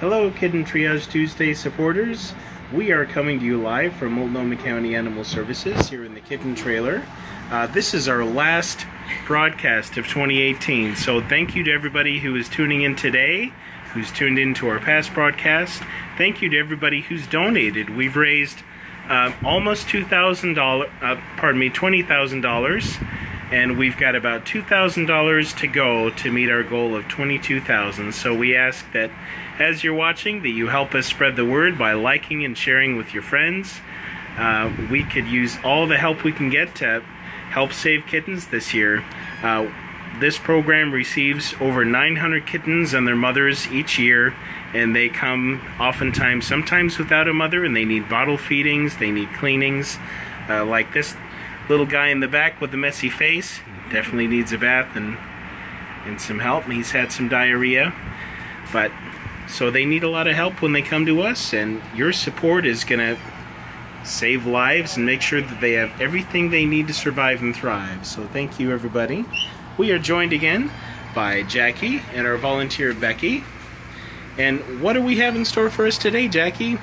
Hello, Kitten Triage Tuesday supporters. We are coming to you live from Multnomah County Animal Services here in the Kitten Trailer. This is our last broadcast of 2018, so thank you to everybody who is tuning in today, who's tuned in to our past broadcasts. Thank you to everybody who's donated. We've raised almost $20,000, and we've got about $2,000 to go to meet our goal of $22,000. So we ask that as you're watching, that you help us spread the word by liking and sharing with your friends. We could use all the help we can get to help save kittens this year. This program receives over 900 kittens and their mothers each year, and they come oftentimes, sometimes without a mother, and they need bottle feedings, they need cleanings. Like this little guy in the back with the messy face, definitely needs a bath and some help. He's had some diarrhea, but so they need a lot of help when they come to us, and your support is going to save lives and make sure that they have everything they need to survive and thrive. So thank you, everybody. We are joined again by Jackie and our volunteer Becky. And what do we have in store for us today, Jackie?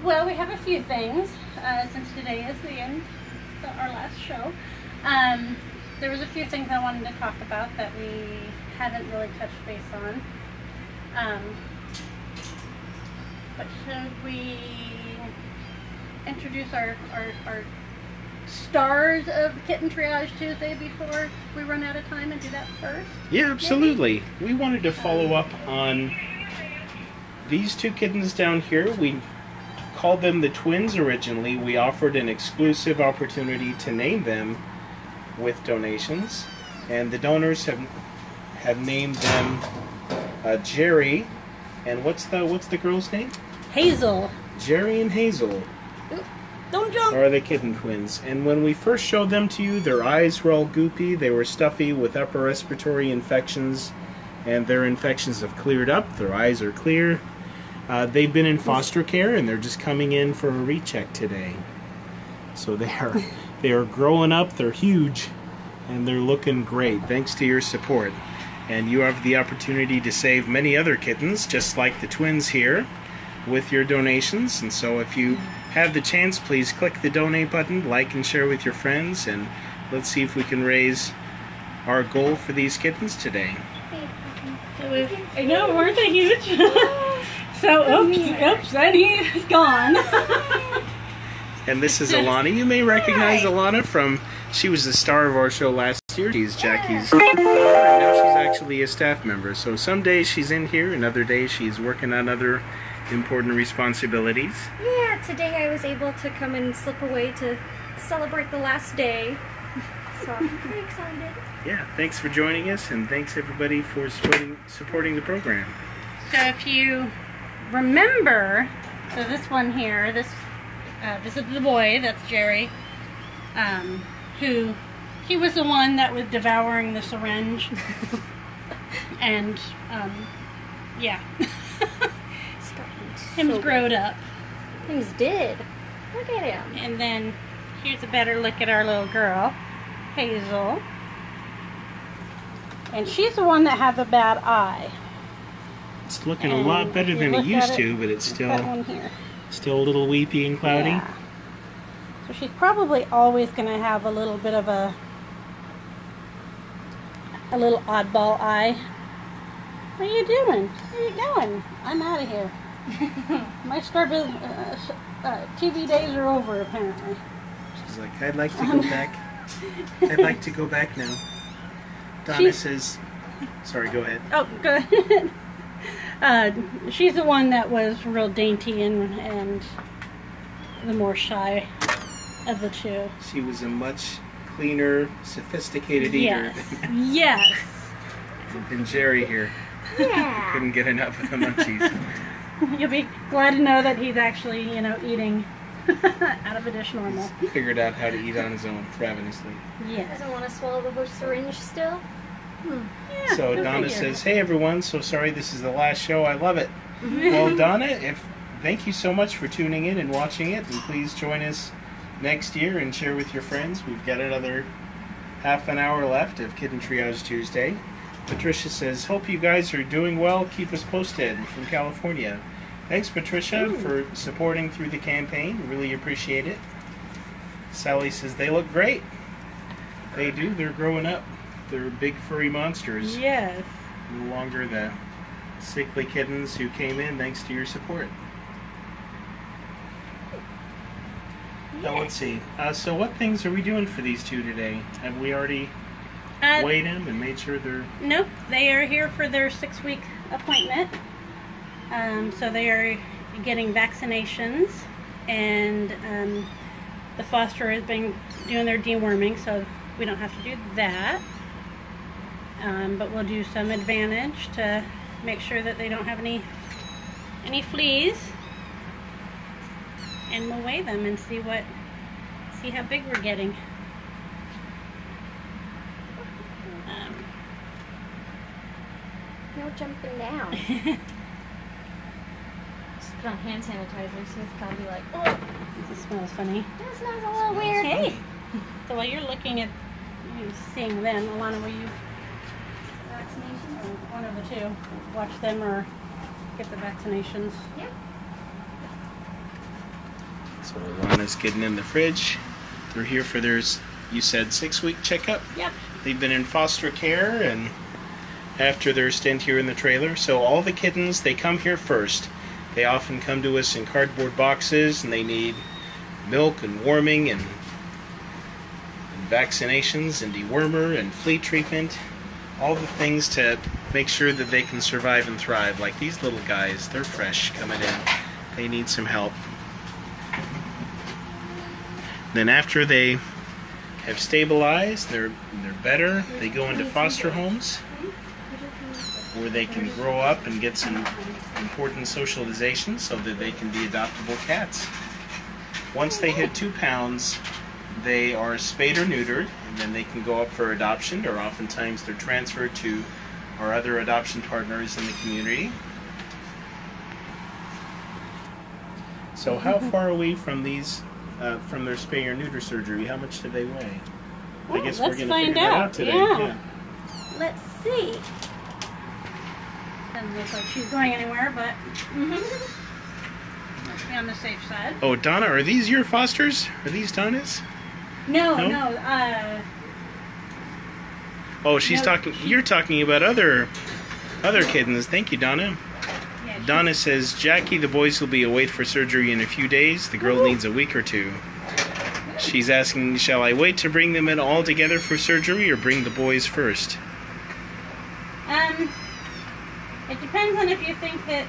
Well, we have a few things since today is the end, our last show. There was a few things I wanted to talk about that we haven't really touched base on. But should we introduce our stars of Kitten Triage Tuesday before we run out of time and do that first? Yeah, absolutely. Maybe? We wanted to follow up on these two kittens down here. We called them the twins originally. We offered an exclusive opportunity to name them with donations, and the donors have named them Jerry, and what's the girl's name? Hazel. Jerry and Hazel. Don't jump. Are the kitten twins. And when we first showed them to you, their eyes were all goopy. They were stuffy with upper respiratory infections, and their infections have cleared up. Their eyes are clear. They've been in foster care, and they're just coming in for a recheck today. So they are growing up. They're huge, and they're looking great thanks to your support. And you have the opportunity to save many other kittens, just like the twins here, with your donations. And so if you have the chance, please click the donate button, like and share with your friends, and let's see if we can raise our goal for these kittens today. I know, weren't they huge? So, oops, and he's gone. And this is Alana. You may recognize Alana from, she was the star of our show last year. She's Jackie's daughter, and now she's actually a staff member. So some days she's in here, and other days she's working on other important responsibilities. Yeah, today I was able to come and slip away to celebrate the last day. So I'm pretty excited. Yeah, thanks for joining us, and thanks everybody for supporting the program. So if you remember, so this one here, this is the boy, that's Jerry, who, he was the one that was devouring the syringe, and, yeah. Him's growed up. Him's did. Look at him. And then, here's a better look at our little girl, Hazel. And she's the one that has a bad eye. It's looking a lot better than it used to, but it's still a little weepy and cloudy. Yeah. So she's probably always going to have a little bit of a little oddball eye. What are you doing? Where are you going? I'm out of here. My TV days are over, apparently. She's like, I'd like to go back. I'd like to go back now. Donna says, sorry, go ahead. Oh, go ahead. She's the one that was real dainty and the more shy of the two. She was a much cleaner, sophisticated eater. Yes. than Jerry here. Yeah. Couldn't get enough of the munchies. You'll be glad to know that he's actually, eating out of a dish normal. Figured out how to eat on his own ravenously. Yes. Doesn't want to swallow the horse syringe still? Yeah, So Donna says, hey everyone, so sorry this is the last show. I love it. Well, Donna, thank you so much for tuning in and watching it. And please join us next year and share with your friends. We've got another half an hour left of Kitten Triage Tuesday. Patricia says, hope you guys are doing well. Keep us posted from California. Thanks, Patricia, for supporting through the campaign. Really appreciate it. Sally says, they look great. They do. They're growing up. They're big furry monsters. Yes. No longer the sickly kittens who came in thanks to your support. Now let's see. So what things are we doing for these two today? Have we already weighed them and made sure they're... Nope. They are here for their 6-week appointment. So they are getting vaccinations, and the foster has been doing their deworming, so we don't have to do that. But we'll do some advantage to make sure that they don't have any fleas, and we'll weigh them and see how big we're getting. No jumping down. Just put on hand sanitizer, so it's gotta be like, oh, This smells funny. that smells a little weird. Hey! So while you're looking at, seeing them, Alana, will you, Vaccination? one of the two, watch them or get the vaccinations? Yeah. So Alana's getting in the fridge. They're here for their, you said, 6-week checkup? Yep. They've been in foster care and after their stint here in the trailer. So all the kittens, they come here first. They often come to us in cardboard boxes, and they need milk and warming and vaccinations and dewormer and flea treatment. All the things to make sure that they can survive and thrive. Like these little guys, they're fresh coming in. They need some help. Then after they have stabilized, they're better, they go into foster homes where they can grow up and get some important socialization so that they can be adoptable cats. Once they hit 2 pounds, they are spayed or neutered, and then they can go up for adoption, or oftentimes they're transferred to our other adoption partners in the community. So how far are we from these, from their spay or neuter surgery? How much do they weigh? I guess we're going to figure that out today. Yeah. Let's see. Doesn't look like she's going anywhere, but let's be on the safe side. Oh, Donna, are these your fosters? Are these Donna's? No. Oh, she's No, talking. You're talking about other kittens. Thank you, Donna. Yeah, Donna says, Jackie, the boys will be away for surgery in a few days. The girl needs a week or two. She's asking, shall I wait to bring them in all together for surgery or bring the boys first? It depends on if you think that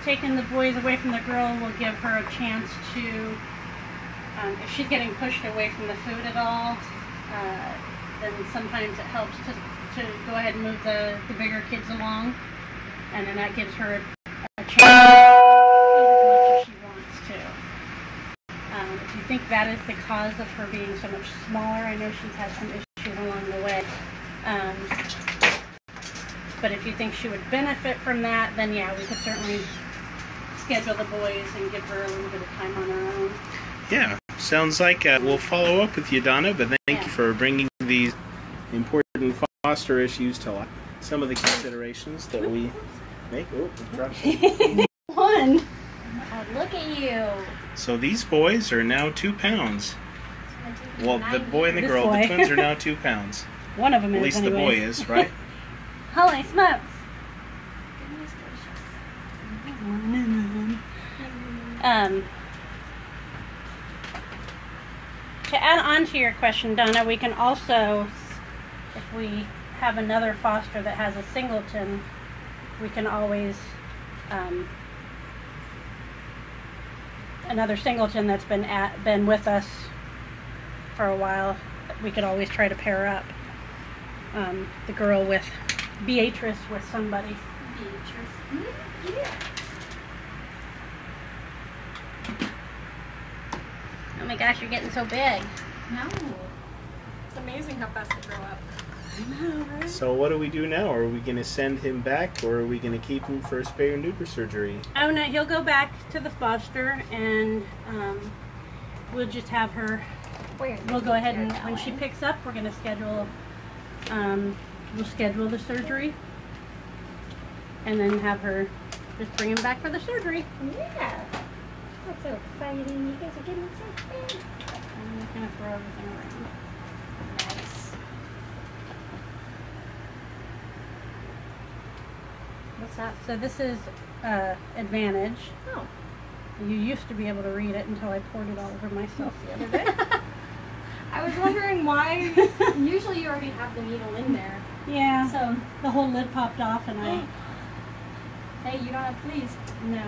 taking the boys away from the girl will give her a chance to, if she's getting pushed away from the food at all, then sometimes it helps to go ahead and move the bigger kids along, and then that gives her a chance to eat as much as she wants to. If you think that is the cause of her being so much smaller, I know she's had some issues along the way. But if you think she would benefit from that, then yeah, we could certainly schedule the boys and give her a little bit of time on her own. Yeah, sounds like we'll follow up with you, Donna, but thank you for bringing these important foster issues to light. Some of the considerations that we make. Oh, drop some. One. Oh, look at you. So these boys are now 2 pounds. Well, the boy and the This girl, boy. the twins are now 2 pounds. One of them At is least the boy anyways. is, right? Holy smokes. Goodness gracious. To add on to your question, Donna, we can also, if we have another foster that has a singleton, we can always, another singleton that's been with us for a while, we could always try to pair up the girl with Beatrice with somebody. Beatrice. Yeah. Oh my gosh, you're getting so big. No. It's amazing how fast they grow up. I know, right? So what do we do now? Are we going to send him back, or are we going to keep him for spay or neuter surgery? Oh no, he'll go back to the foster, and we'll just have her. Where? We'll go ahead and when she picks up, we're going to schedule we'll schedule the surgery and then have her just bring him back for the surgery. Yeah. That's so exciting. You guys are getting excited. I'm just gonna throw everything around. Nice. What's that? So this is Advantage. Oh. You used to be able to read it until I poured it all over myself the other day. I was wondering why. Usually you already have the needle in there. Yeah. So, the whole lid popped off and I... hey, you don't have fleas. No.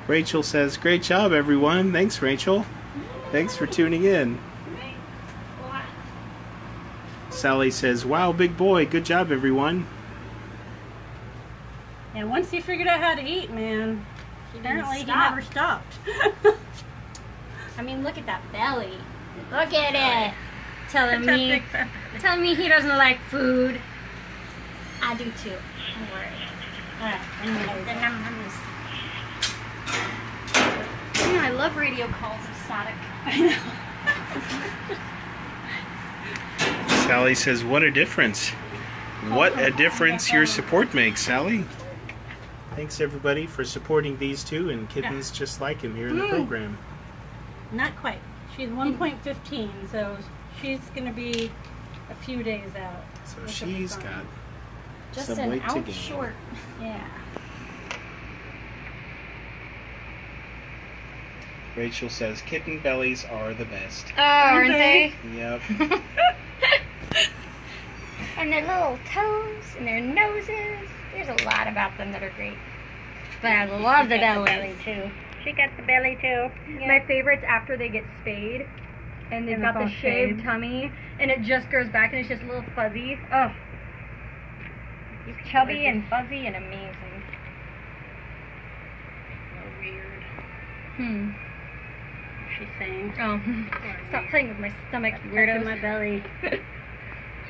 Rachel says, "Great job, everyone." Thanks, Rachel. Thanks for tuning in. Sally says, "Wow, big boy. Good job, everyone." And once he figured out how to eat, man, apparently he never stopped. I mean, look at that belly. Look at it. Telling me he doesn't like food. I do too. Don't worry. Alright, You know, I love radio calls of static. I know. Sally says, "What a difference. What a difference your support makes, Sally." Thanks, everybody, for supporting these two and kittens just like him here in the program. Not quite. She's 1.15, so she's going to be a few days out. So she's got just some an weight to ounce gain. short. Yeah. Rachel says, "Kitten bellies are the best." Oh, aren't they? Yep. And their little toes and their noses. There's a lot about them that are great. But I love the belly too. She got the belly too. Yeah. My favorite's after they get spayed and they've got the shaved tummy and it just grows back and it's just a little fuzzy. Oh, it's chubby and fuzzy and amazing. So weird. What's she's saying. Oh, stop playing with my stomach, you Weirdo. weirdo. My belly.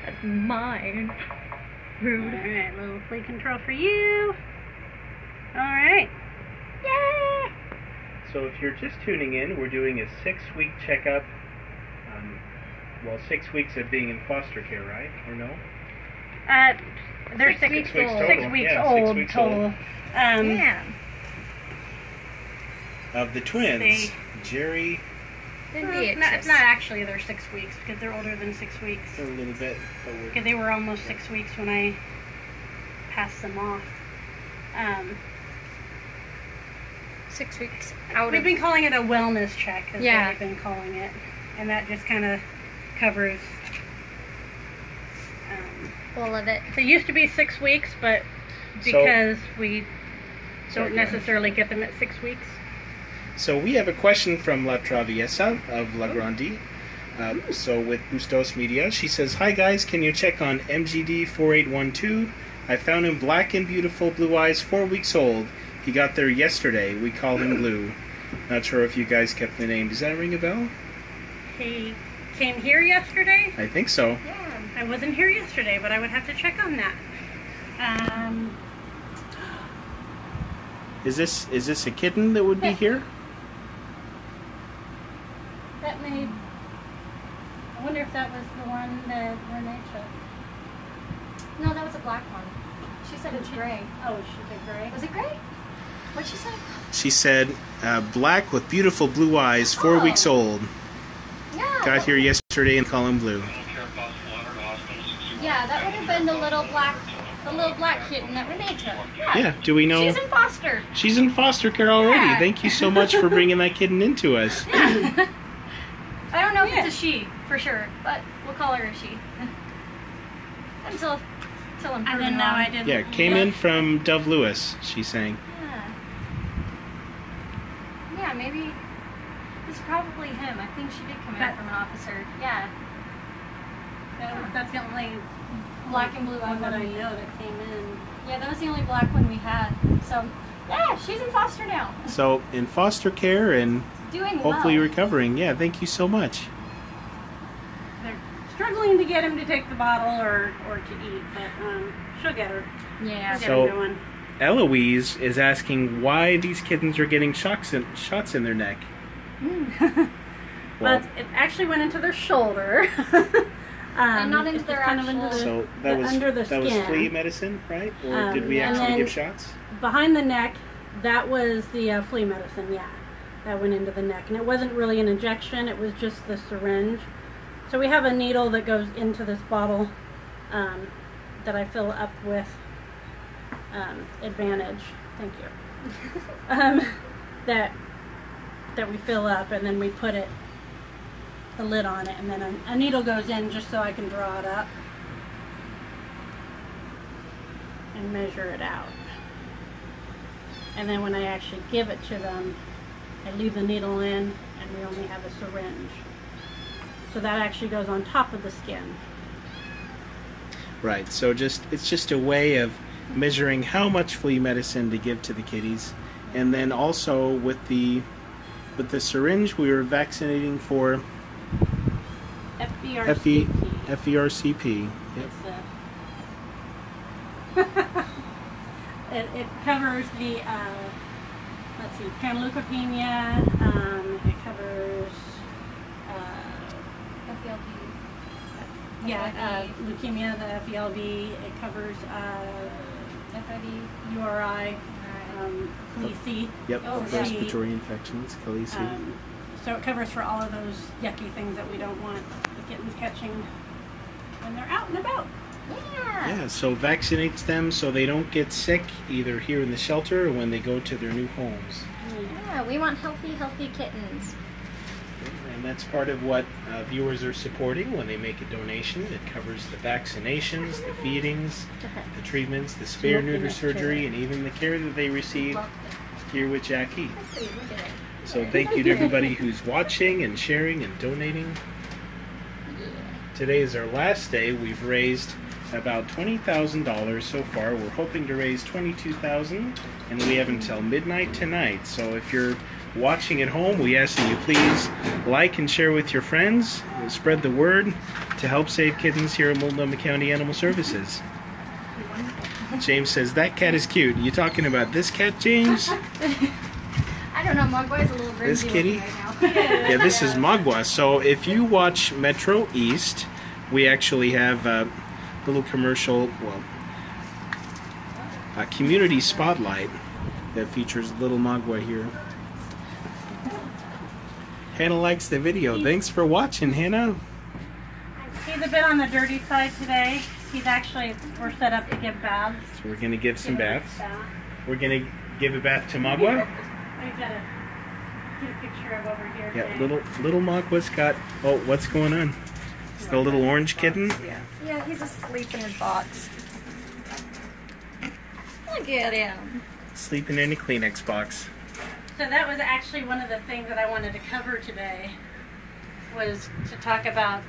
That's mine. Rude. Alright, little flea control for you. Alright. Yay! So if you're just tuning in, we're doing a 6-week checkup. Well, 6 weeks of being in foster care, right? Or no? They're 6 weeks old. total. 6 weeks Yeah, old 6 weeks total. old. Yeah. Of the twins, They- Jerry, It's not actually they're 6 weeks because they're older than 6 weeks. a little bit. But Because they were almost 6 weeks when I passed them off. 6 weeks out We've of... been calling it a wellness check, is Yeah. what we've been calling it. And that just kind of covers... all of it. It used to be 6 weeks, but because we don't necessarily get them at 6 weeks. So we have a question from La Traviesa of La Grande. So with Bustos Media, she says, "Hi guys, can you check on MGD 4812? I found him black and beautiful, blue eyes, 4 weeks old. He got there yesterday. We call him Blue." Not sure if you guys kept the name. Does that ring a bell? He came here yesterday. I think so. Yeah. I wasn't here yesterday, but I would have to check on that. Is this a kitten that would be here? That may... I wonder if that was the one that Renee took. No, that was a black one. She said it's gray. Oh, she took gray. Was it gray? What'd she say? She said, "Black with beautiful blue eyes, 4 Oh. weeks old. No. Got here yesterday and call him Blue." Yeah, that would have been the little black kitten that Renee took. Yeah, do we know? She's in foster. She's in foster care already. Yeah. Thank you so much for bringing that kitten into us. I don't know if it's a she, for sure, but we'll call her a she. Until I'm I proven didn't know. wrong. I didn't. Yeah, came in from Dove Lewis, she's saying. Yeah, maybe it's probably him. I think she did come in from an officer. Yeah, That's the only black and blue one that I one. know that came in. Yeah, that was the only black one we had. So, yeah, she's in foster now. So, in foster care and Doing hopefully well. recovering. Yeah, thank you so much. They're struggling to get him to take the bottle or to eat, but she'll get her. Yeah. She'll So- get him going. Eloise is asking why these kittens are getting shots in their neck. But it actually went into their shoulder. And not into it's their just kind of actual- into the, So that was under the that was skin. flea medicine, right? Or did we and actually then- give shots? Behind the neck, that was the flea medicine, yeah. That went into the neck. And it wasn't really an injection, it was just the syringe. So we have a needle that goes into this bottle that I fill up with Advantage. Thank you. That we fill up, and then we put the lid on it, and then a needle goes in just so I can draw it up and measure it out. And then when I actually give it to them, I leave the needle in, and we only have a syringe. So that actually goes on top of the skin. Right. So it's just a way of measuring how much flea medicine to give to the kitties, and then also with the syringe we were vaccinating for FERCP. Yep. It covers the let's see, panleukopenia. It covers leukemia, the FELV. It covers FIV. URI, Khaleesi. Yep. Oh, Respiratory infections, Khaleesi. So it covers for all of those yucky things that we don't want the kittens catching when they're out and about. Yeah, so vaccinates them so they don't get sick either here in the shelter or when they go to their new homes. Yeah, we want healthy kittens. And that's part of what viewers are supporting when they make a donation. It covers the vaccinations, the feedings, the treatments, the spare neuter surgery, and even the care that they receive here with Jackie. So thank you to everybody who's watching and sharing and donating. Today is our last day. We've raised about $20,000 so far. We're hoping to raise $22,000, and we have until midnight tonight. So if you're watching at home, we ask that you please like and share with your friends, spread the word to help save kittens here at Multnomah County Animal Services. James says, that cat is cute. You talking about this cat, James? I don't know, Mogwai's a little crazy. This kitty? Right now. Yeah, this is Magua. So if you watch Metro East, we actually have a little commercial, a community spotlight that features little Magua here. Hannah likes the video. Thanks for watching, Hannah. He's a bit on the dirty side today. We're set up to give baths. So we're going to give some baths. We're going to give a bath to Magua. I've got to get a picture of over here. Yeah, little Magua's got, what's going on? It's the little orange kitten. Yeah, he's asleep in his box. Look at him. Sleeping in a Kleenex box. So that was actually one of the things that I wanted to cover today, was to talk about,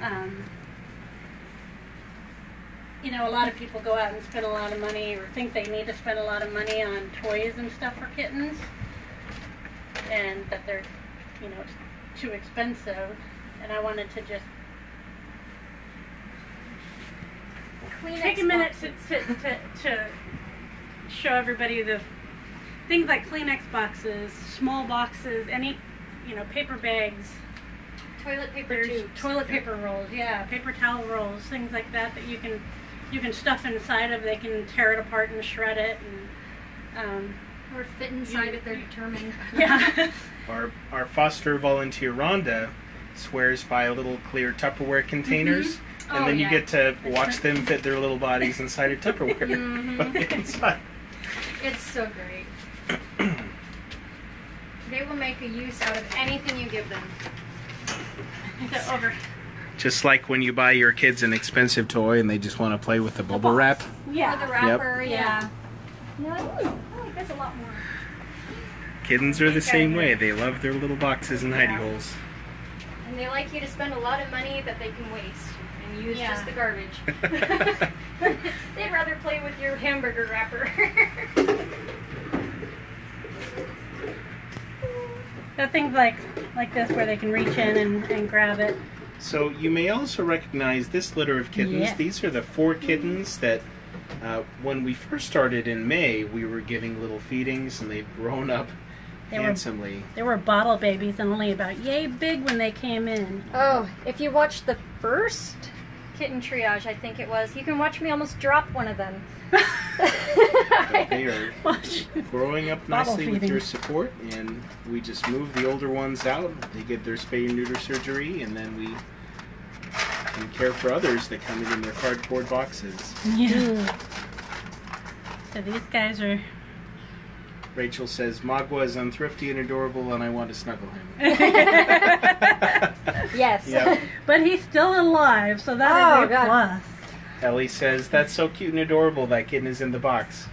a lot of people go out and spend a lot of money or think they need to spend a lot of money on toys and stuff for kittens, and that they're, it's too expensive. And I wanted to just take a minute to show everybody the things like Kleenex boxes, small boxes, any, paper bags, Toilet paper tubes. toilet paper rolls, paper towel rolls, things like that you can stuff inside of. They can tear it apart and shred it, and or fit inside if they're determined. Yeah. Our foster volunteer Rhonda swears by little clear Tupperware containers, and then you get to watch them fit their little bodies inside a Tupperware. Inside. It's so great. They will make a use out of anything you give them. Over. Just like when you buy your kids an expensive toy and they just want to play with the bubble wrap. Yeah. Or the wrapper, Yeah. No, I like this a lot more. Kittens are the same way. They love their little boxes and hidey holes. And they like you to spend a lot of money that they can waste and use just the garbage. They'd rather play with your hamburger wrapper. So things like this where they can reach in and grab it. So you may also recognize this litter of kittens. Yeah. These are the 4 kittens that when we first started in May, we were giving little feedings, and they've grown up handsomely. They were bottle babies and only about yay big when they came in. Oh, if you watch the first Kitten Triage, I think it was, you can watch me almost drop one of them. They are growing up nicely with your support, and we just move the older ones out. They get their spay and neuter surgery, and then we can care for others that come in their cardboard boxes. Yeah. So these guys are... Rachel says, Magua is unthrifty and adorable, and I want to snuggle him. Yes. Yep. But he's still alive, so that is a plus. Ellie says, that's so cute and adorable, that kitten is in the box.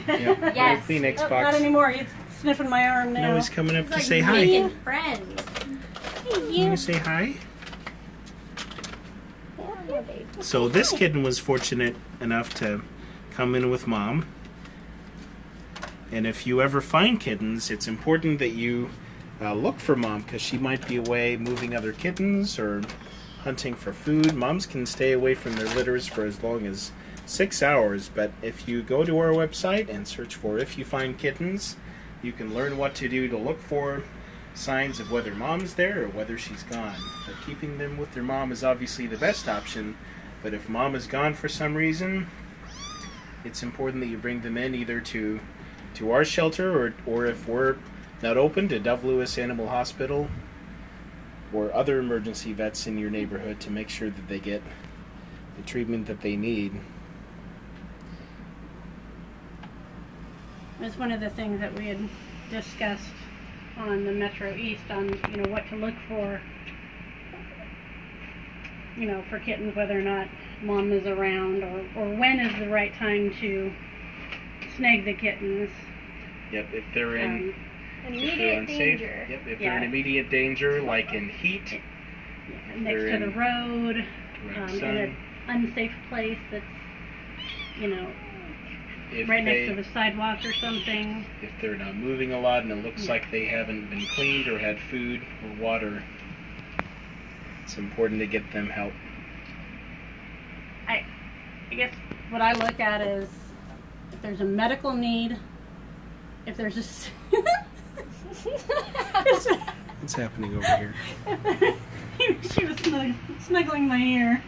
Yep. Yes. Little Kleenex Oh, box. not anymore. He's sniffing my arm now. No, he's coming up It's to like say hi. making friends. Hey, You want to say hi? So this kitten was fortunate enough to come in with Mom. And if you ever find kittens, it's important that you look for Mom, because she might be away moving other kittens or hunting for food. Moms can stay away from their litters for as long as 6 hours, but if you go to our website and search for If You Find Kittens, you can learn what to do to look for signs of whether Mom's there or whether she's gone. But keeping them with their mom is obviously the best option, but if Mom is gone for some reason, it's important that you bring them in either to our shelter or if we're not open, to Dove Lewis Animal Hospital or other emergency vets in your neighborhood to make sure that they get the treatment that they need. That's one of the things that we had discussed on the Metro East on, what to look for, for kittens, whether or not Mom is around or when is the right time to snag the kittens. Yep, if they're in Immediate unsafe, danger. Yep, if they're in immediate danger, like in heat, Next to the road, direct in sun. an unsafe place that's, If right they, next to the sidewalk or something. if they're not moving a lot and it looks like they haven't been cleaned or had food or water, it's important to get them help. I guess what I look at is if there's a medical need, if there's a What's happening over here? she was snuggling my ear.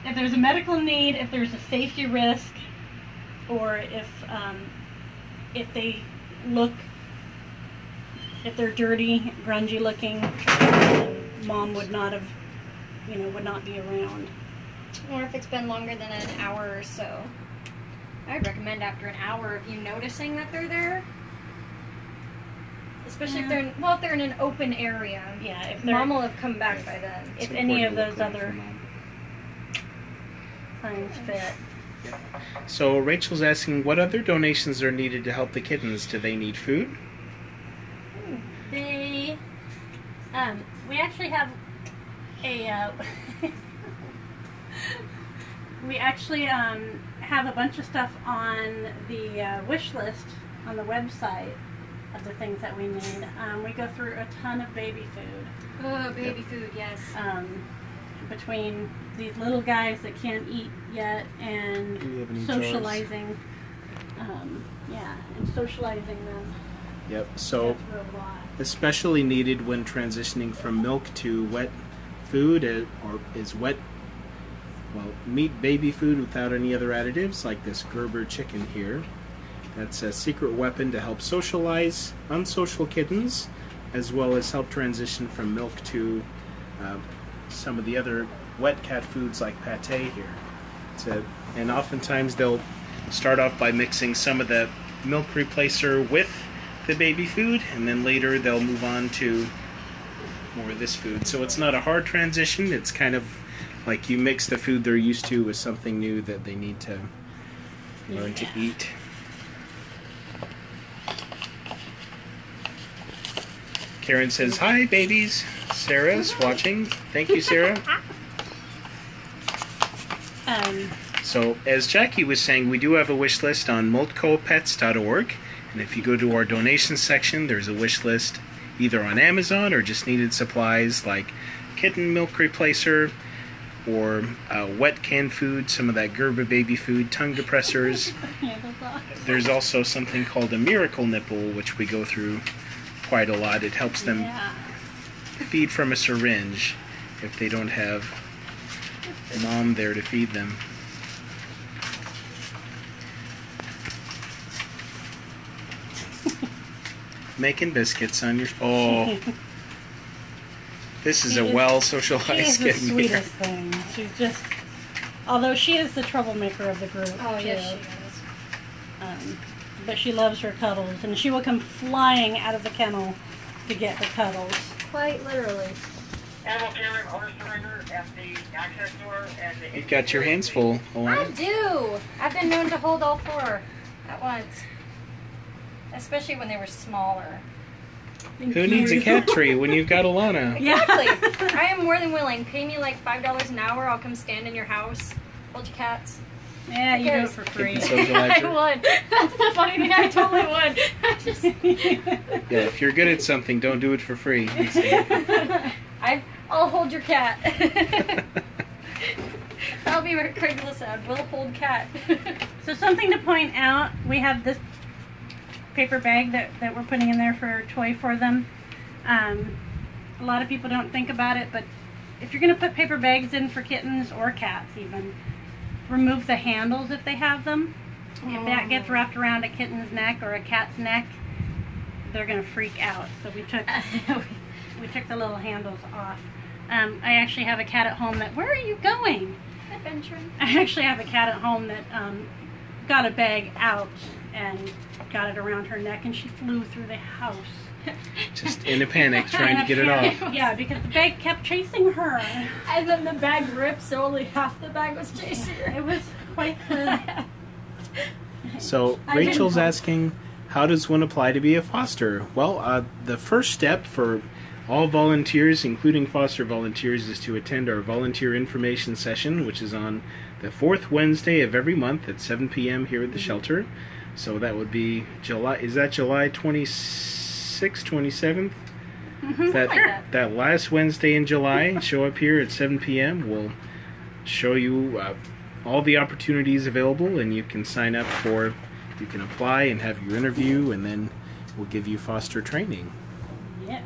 If there's a medical need, if there's a safety risk, or if they look, if they're dirty, grungy looking, Mom would not have, would not be around. Or if it's been longer than an hour or so. I'd recommend after an hour of you noticing that they're there. Especially if they're in an open area. Yeah, if Mom will have come back by then. if any of those other signs fit. So Rachel's asking, what other donations are needed to help the kittens? Do they need food? They, we actually have a, we actually have a bunch of stuff on the wish list on the website of the things that we need. We go through a ton of baby food. Oh, baby food, yes. Between these little guys that can't eat yet and socializing, and socializing them. Yep, so especially needed when transitioning from milk to wet food, or is wet, meat baby food without any other additives, like this Gerber chicken here. That's a secret weapon to help socialize unsocial kittens, as well as help transition from milk to some of the other wet cat foods like pate here. And oftentimes they'll start off by mixing some of the milk replacer with the baby food, and then later they'll move on to more of this food. So it's not a hard transition. It's kind of like you mix the food they're used to with something new that they need to learn to eat. Karen says, hi, babies. Sarah's watching. Thank you, Sarah. So, as Jackie was saying, we do have a wish list on moltcopets.org. And if you go to our donations section, there's a wish list either on Amazon or just needed supplies like kitten milk replacer or wet canned food, some of that Gerber baby food, tongue depressors. There's also something called a miracle nipple, which we go through quite a lot. It helps them feed from a syringe if they don't have mom there to feed them. Making biscuits on your... Oh. This is a well-socialized kitten. She's the sweetest thing. She's just... Although she is the troublemaker of the group, Oh, too. yes, she is. But she loves her cuddles, and she will come flying out of the kennel to get the cuddles. Quite literally. Animal care horse surrender at the access door and the... You've got your hands full, I Alana. do. I've been known to hold all 4 at once. Especially when they were smaller. Who needs a cat tree when you've got Alana? Exactly. I am more than willing. Pay me like $5 an hour. I'll come stand in your house. Hold your cats. Yeah, you do it for free. Kitten I socializer. would. That's the funny thing. I totally would. I just... Yeah, if you're good at something, don't do it for free. I'll hold your cat. That'll be what Craigslist ad. We'll hold cat. So something to point out, we have this paper bag that we're putting in there for a toy for them. A lot of people don't think about it, but if you're going to put paper bags in for kittens or cats even, remove the handles if they have them. If that gets wrapped around a kitten's neck or a cat's neck, they're going to freak out. So we took the little handles off. I actually have a cat at home that... Where are you going? Adventuring. I actually have a cat at home that got a bag out and got it around her neck, and she flew through the house. Just in a panic, trying to get it off. Yeah, because the bag kept chasing her. And then the bag ripped, so only half the bag was chasing her. It was quite the... So Rachel's asking, how does one apply to be a foster? Well, the first step for all volunteers, including foster volunteers, is to attend our volunteer information session, which is on the 4th Wednesday of every month at 7 p.m. here at the shelter. So that would be July, is that July 26th, 27th? Mm-hmm. That last Wednesday in July, show up here at 7 p.m. We'll show you all the opportunities available, and you can sign up for, you can apply and have your interview, and then we'll give you foster training. Yeah.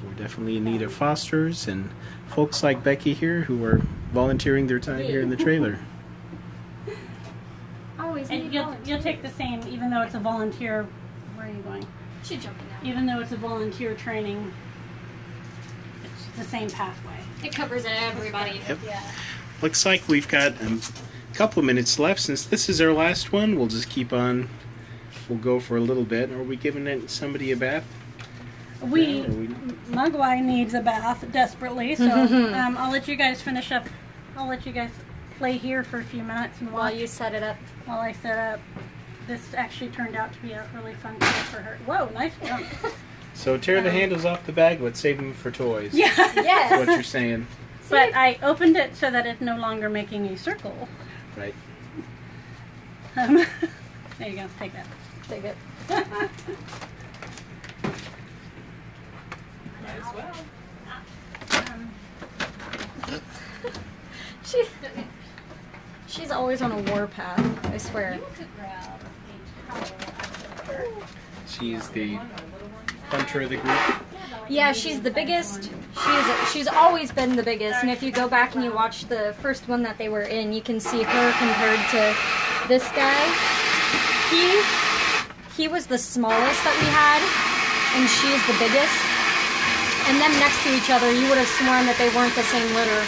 We're definitely in need of fosters and folks like Becky here who are volunteering their time here in the trailer. Always And need you'll volunteers. take the same, even though it's a volunteer... Where are you going? She's jumping out. Even though it's a volunteer training, it's the same pathway. It covers everybody. Yep. Yeah. Looks like we've got a couple of minutes left. Since this is our last one, we'll just keep on. We'll go for a little bit. Are we giving somebody a bath? Mugwai needs a bath desperately, so I'll let you guys finish up. I'll let you guys play here for a few minutes and While watch you set it up. while I set up. This actually turned out to be a really fun toy for her. Whoa, nice jump. So tear the handles off the bag, but save them for toys. Yeah. Yes. That's what you're saying. But I opened it so that it's no longer making a circle. Right. There you go. Take that. Take it. She's always on a warpath, I swear. She's the hunter of the group. Yeah, she's the biggest. She's always been the biggest. And if you go back and you watch the first one that they were in, you can see her compared to this guy. He was the smallest that we had, and she is the biggest. And them next to each other, you would have sworn that they weren't the same litter.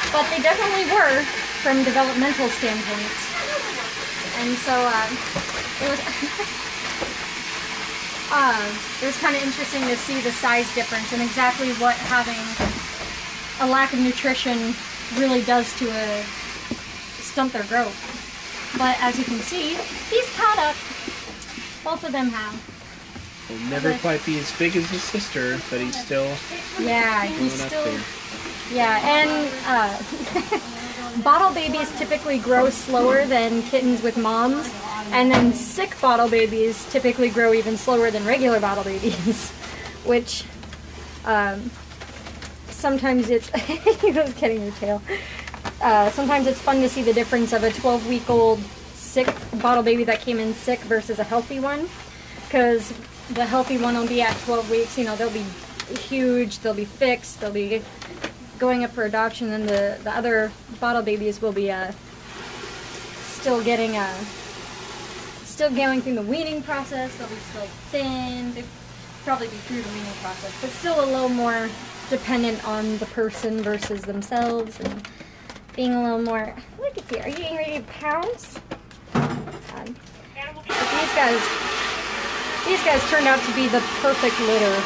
But they definitely were from developmental standpoints. And so it was it was kind of interesting to see the size difference and exactly what having a lack of nutrition really does to stunt their growth. But as you can see, he's caught up. Both of them have. He'll never quite be as big as his sister, but he's still Yeah, he's going up still. there. Yeah, and bottle babies typically grow slower than kittens with moms, and then sick bottle babies typically grow even slower than regular bottle babies, which sometimes it's he was getting your tail. Sometimes it's fun to see the difference of a 12-week-old sick bottle baby that came in sick versus a healthy one, because The healthy one will be at 12 weeks. You know, they'll be huge, they'll be fixed, they'll be going up for adoption, and the other bottle babies will be still going through the weaning process. They'll be still thin. They'll probably be through the weaning process, but still a little more dependent on the person versus themselves, and being a little more. Look at you. Are you getting ready to pounce? But these guys turned out to be the perfect litter,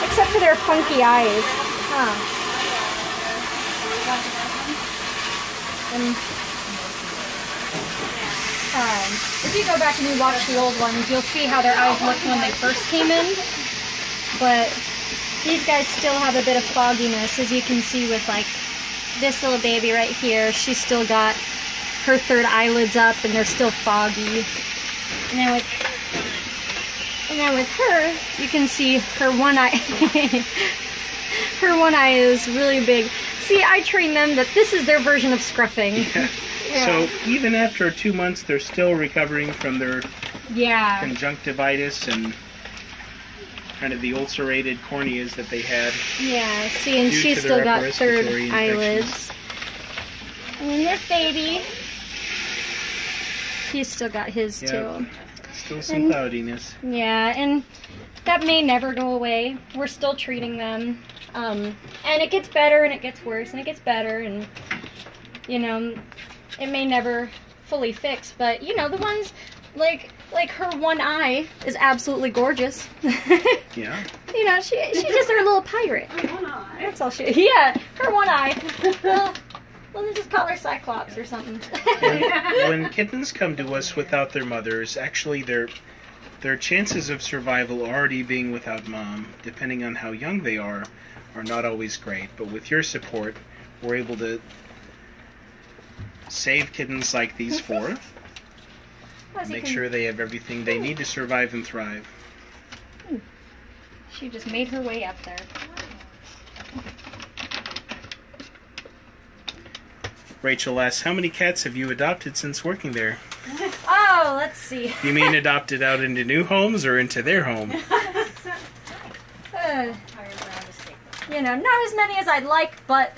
except for their funky eyes. Huh. And if you go back and you watch the old ones, you'll see how their eyes looked when they first came in. But these guys still have a bit of fogginess, as you can see with like this little baby right here. She's still got her third eyelids up and they're still foggy. And then with her, you can see her one eye. Her one eye is really big. See, I train them that this is their version of scruffing. Yeah. Yeah. So even after 2 months, they're still recovering from their conjunctivitis and kind of the ulcerated corneas that they had. Yeah, see, and she's still got third eyelids. And then this baby, he's still got his too. Still some cloudiness. Yeah, and that may never go away. We're still treating them. And it gets better and it gets worse and it gets better, and you know, it may never fully fix, but you know, the ones like her one eye is absolutely gorgeous. Yeah. You know, she's just our little pirate. Her one eye. That's all she. Yeah, her one eye. We'll just call her Cyclops or something. When kittens come to us without their mothers, actually their chances of survival already being without mom, depending on how young they are not always great. But with your support, we're able to save kittens like these four. Make sure they have everything they need to survive and thrive. She just made her way up there. Rachel asks, how many cats have you adopted since working there? Oh, let's see. You mean adopted out into new homes or into their home? You know, not as many as I'd like, but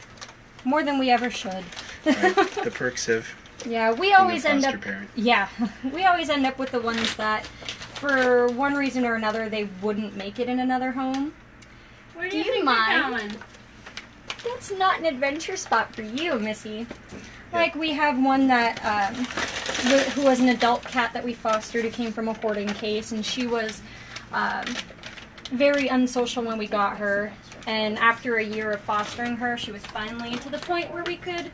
more than we ever should. Right. The perks of we always being a end foster up. parent. Yeah, we always end up with the ones that, for one reason or another, they wouldn't make it in another home. Where Do you think mind? they're going? That's not an adventure spot for you, Missy. Like, we have one that, who was an adult cat that we fostered, who came from a hoarding case, and she was very unsocial when we got her. And after a year of fostering her, she was finally to the point where we could,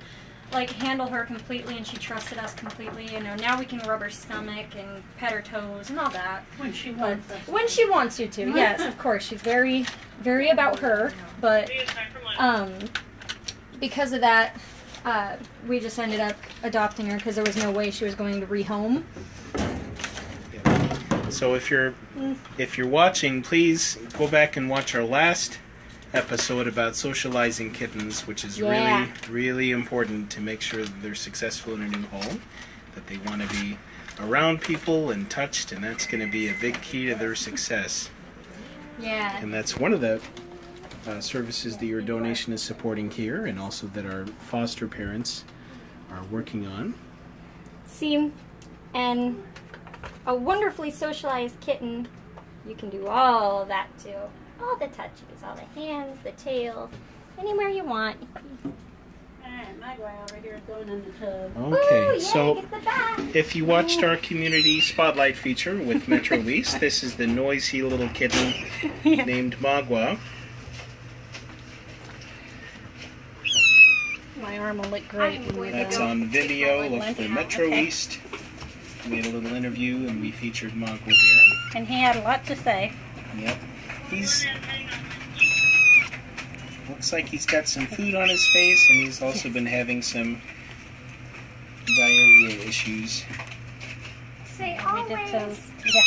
like, handle her completely, and she trusted us completely. You know, now we can rub her stomach and pet her toes and all that. When she wants us. When she wants you to, yes, of course. She's very, very about her, but because of that, we just ended up adopting her because there was no way she was going to rehome. So if you're watching, please go back and watch our last episode about socializing kittens, which is really, really important to make sure that they're successful in a new home, that they want to be around people and touched, and that's going to be a big key to their success. Yeah. And that's one of the services that your donation is supporting here, and also that our foster parents are working on. See, and a wonderfully socialized kitten, you can do all of that too. All the touches, all the hands, the tail, anywhere you want. And my guy over here is going in the tub. Okay, Ooh, so get the back. if you watched our community spotlight feature with Metro East, this is the noisy little kitten named Magua. My arm will look great. That's on Vimeo. Look for Metro East. We had a little interview and we featured Magua there. And he had a lot to say. Yep. Looks like he's got some food on his face, and he's also been having some diarrhea issues. Say We did some, always. yeah.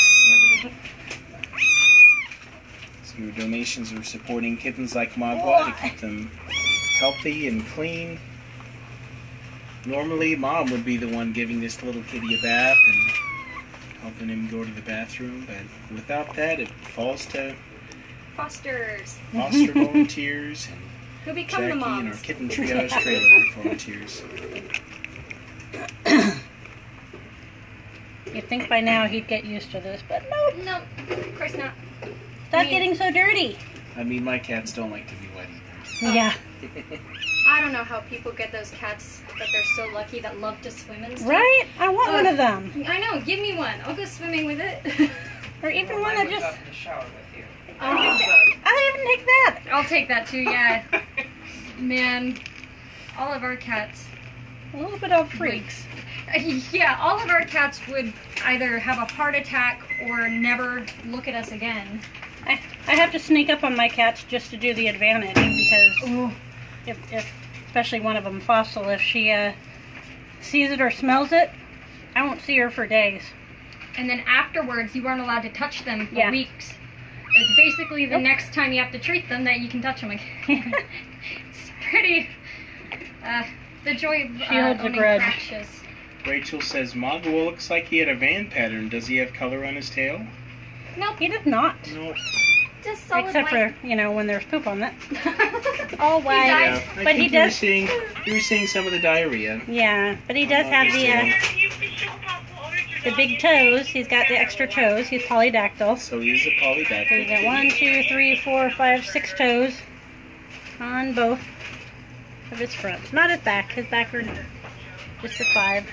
So your donations are supporting kittens like Magua to keep them healthy and clean. Normally, Mom would be the one giving this little kitty a bath and helping him go to the bathroom. But without that, it falls to Fosters. foster volunteers and Who become the Jackie moms. and our Kitten Triage trailer volunteers. You'd think by now he'd get used to this, but nope. No, of course not. Stop getting so dirty. I mean, my cats don't like to be wet either. Yeah. I don't know how people get those cats that they're so lucky that love to swim and stuff. Right? I want one of them. I know, give me one. I'll go swimming with it. Or even one that just... Up in the shower with you. I even take that. I'll take that too, yeah. Man, all of our cats... A little bit of freaks. Yeah, all of our cats would either have a heart attack or never look at us again. I have to sneak up on my cats just to do the advantage because if especially one of them, Fossil, if she sees it or smells it, I won't see her for days. And then afterwards, you aren't allowed to touch them for Yeah. weeks. It's basically the next time you have to treat them that you can touch them again. It's pretty... the joy of She holds a owning grudge. crashes. Rachel says, Mogul looks like he had a van pattern. Does he have color on his tail? Nope, He does not. No. just solid Except white. for, when there's poop on it. All white. Yeah, I But think he you were does... seeing some of the diarrhea. Yeah, but he does have the big toes. He's got the extra toes. He's polydactyl. So he is a So he's got polydactyl. 1, 2, 3, 4, 5, 6 toes on both of his fronts. Not his back. His back are just a 5.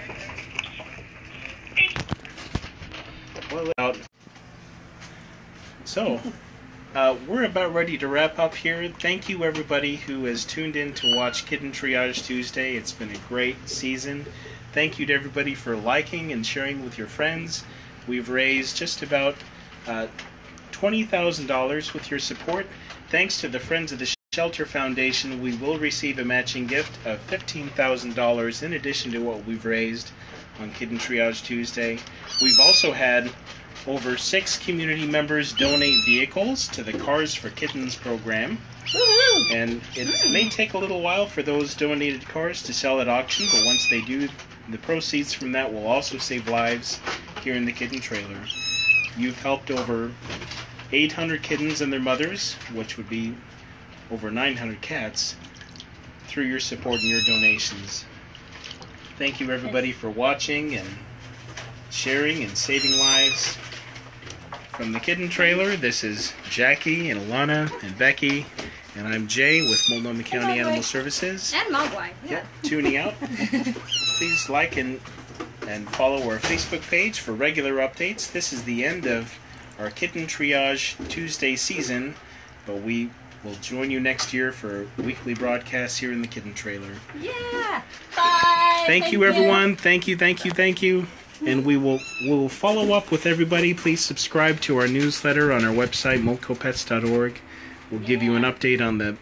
So, we're about ready to wrap up here. Thank you, everybody who has tuned in to watch Kitten Triage Tuesday. It's been a great season. Thank you to everybody for liking and sharing with your friends. We've raised just about $20,000 with your support. Thanks to the Friends of the Shelter Foundation, we will receive a matching gift of $15,000 in addition to what we've raised on Kitten Triage Tuesday. We've also had over 6 community members donate vehicles to the Cars for Kittens program. And it may take a little while for those donated cars to sell at auction, but once they do, the proceeds from that will also save lives here in the Kitten Trailer. You've helped over 800 kittens and their mothers, which would be over 900 cats, through your support and your donations. Thank you, everybody, for watching and sharing and saving lives. From the Kitten Trailer, this is Jackie and Alana and Becky, and I'm Jay with Multnomah County Animal Services. And Mogwai. Yep, tuning out. Please like and follow our Facebook page for regular updates. This is the end of our Kitten Triage Tuesday season, but we will join you next year for weekly broadcasts here in the Kitten Trailer. Yeah. Bye. Thank you, everyone. Thank you. And we'll follow up with everybody. Please subscribe to our newsletter on our website, mulcopets.org. We'll give you an update on the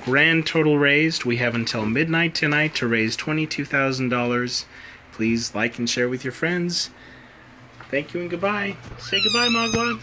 grand total raised. We have until midnight tonight to raise $22,000. Please like and share with your friends. Thank you and goodbye. Say goodbye, Magua.